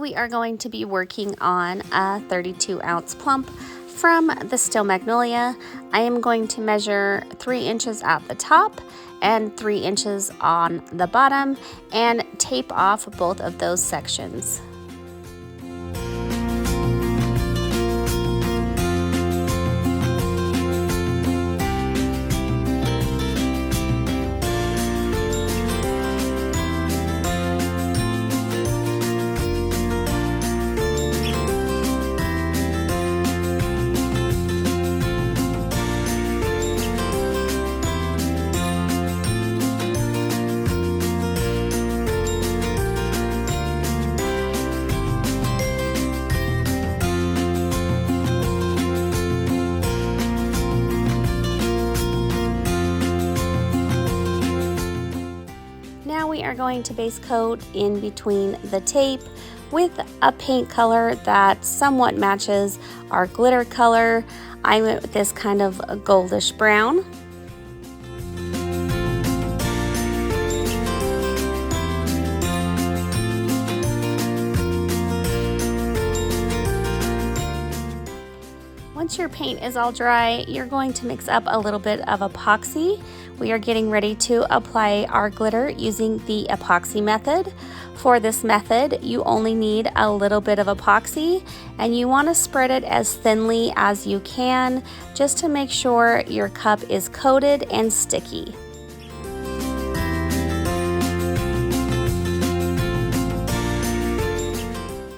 we are going to be working on a 32-ounce plump from the Steel Magnolia. I am going to measure 3 inches at the top and 3 inches on the bottom and tape off both of those sections. Now we are going to base coat in between the tape with a paint color that somewhat matches our glitter color. I went with this kind of a goldish brown. Once your paint is all dry, you're going to mix up a little bit of epoxy. We are getting ready to apply our glitter using the epoxy method. For this method, you only need a little bit of epoxy and you want to spread it as thinly as you can just to make sure your cup is coated and sticky.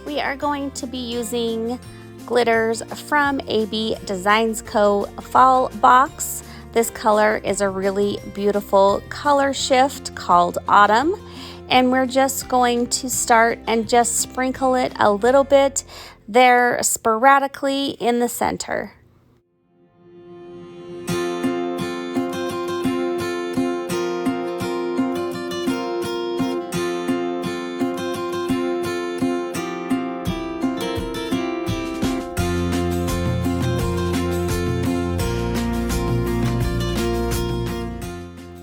We are going to be using glitters from AB Designs Co. Fall Box. This color is a really beautiful color shift called Autumn, and we're just going to start and just sprinkle it a little bit there sporadically in the center.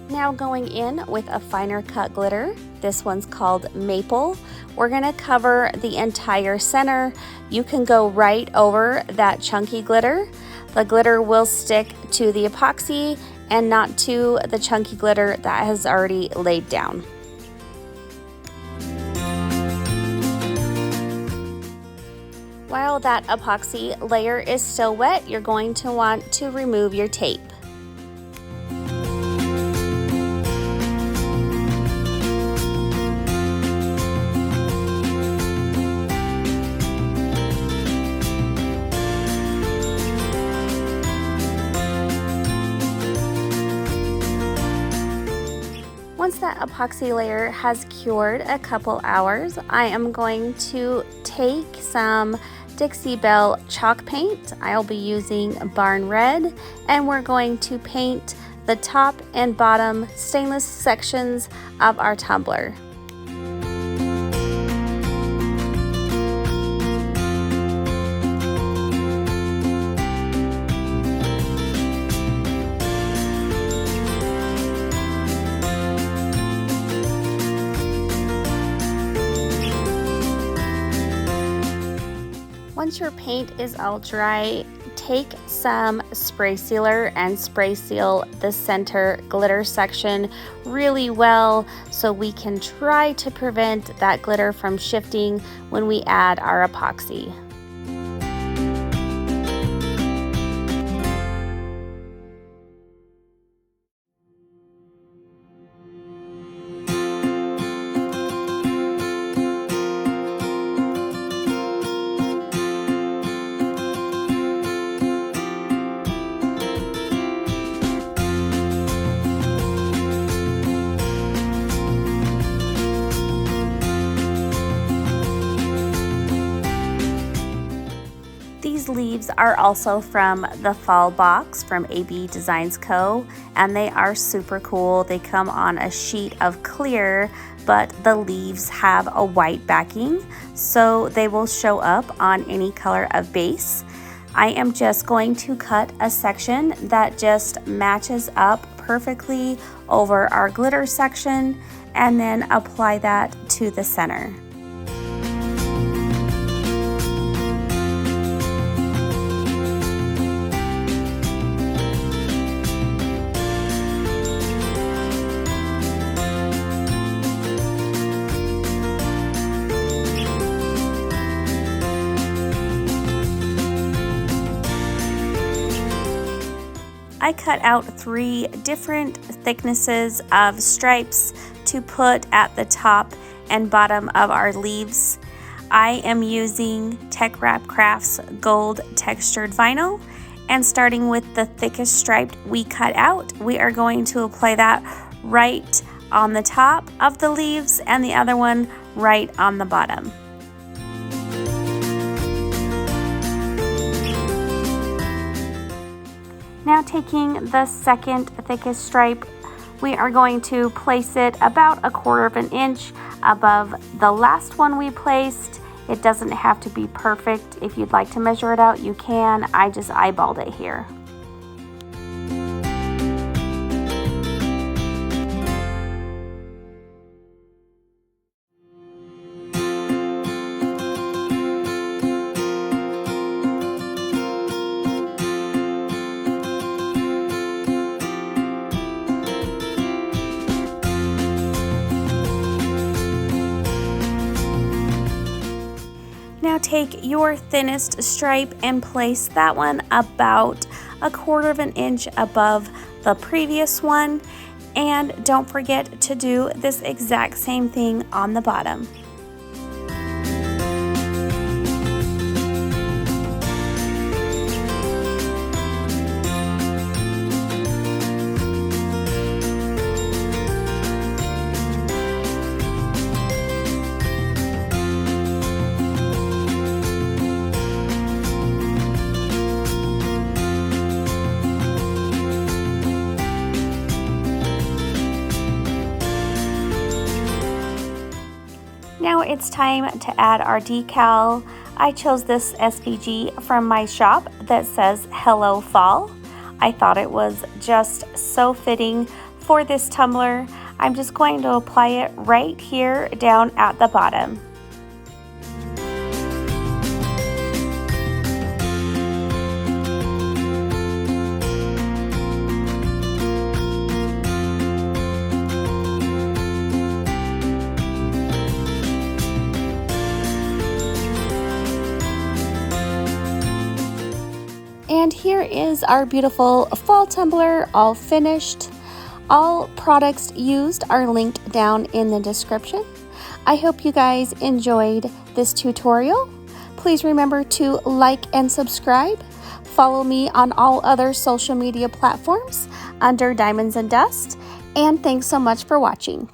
Now going in with a finer cut glitter. This one's called Maple. We're gonna cover the entire center. You can go right over that chunky glitter. The glitter will stick to the epoxy and not to the chunky glitter that has already laid down. While that epoxy layer is still wet, you're going to want to remove your tape. Once that epoxy layer has cured a couple hours, I am going to take some Dixie Belle chalk paint. I'll be using Barn Red, and we're going to paint the top and bottom stainless sections of our tumbler. Once your paint is all dry, take some spray sealer and spray seal the center glitter section really well so we can try to prevent that glitter from shifting when we add our epoxy. These leaves are also from the Fall Box from AB Designs Co. and they are super cool. They come on a sheet of clear, but the leaves have a white backing, so they will show up on any color of base. I am just going to cut a section that just matches up perfectly over our glitter section and then apply that to the center. I cut out 3 different thicknesses of stripes to put at the top and bottom of our leaves. I am using Diycrafts gold textured vinyl, and starting with the thickest stripe we cut out, we are going to apply that right on the top of the leaves and the other one right on the bottom. Now taking the second thickest stripe, we are going to place it about 1/4 inch above the last one we placed. It doesn't have to be perfect. If you'd like to measure it out, you can. I just eyeballed it here. Now take your thinnest stripe and place that one about 1/4 inch above the previous one, and don't forget to do this exact same thing on the bottom. Now it's time to add our decal. I chose this SVG from my shop that says Hello Fall. I thought it was just so fitting for this tumbler. I'm just going to apply it right here down at the bottom. And here is our beautiful fall tumbler all finished. All products used are linked down in the description. I hope you guys enjoyed this tutorial. Please remember to like and subscribe. Follow me on all other social media platforms under Diamonds and Dust. And thanks so much for watching.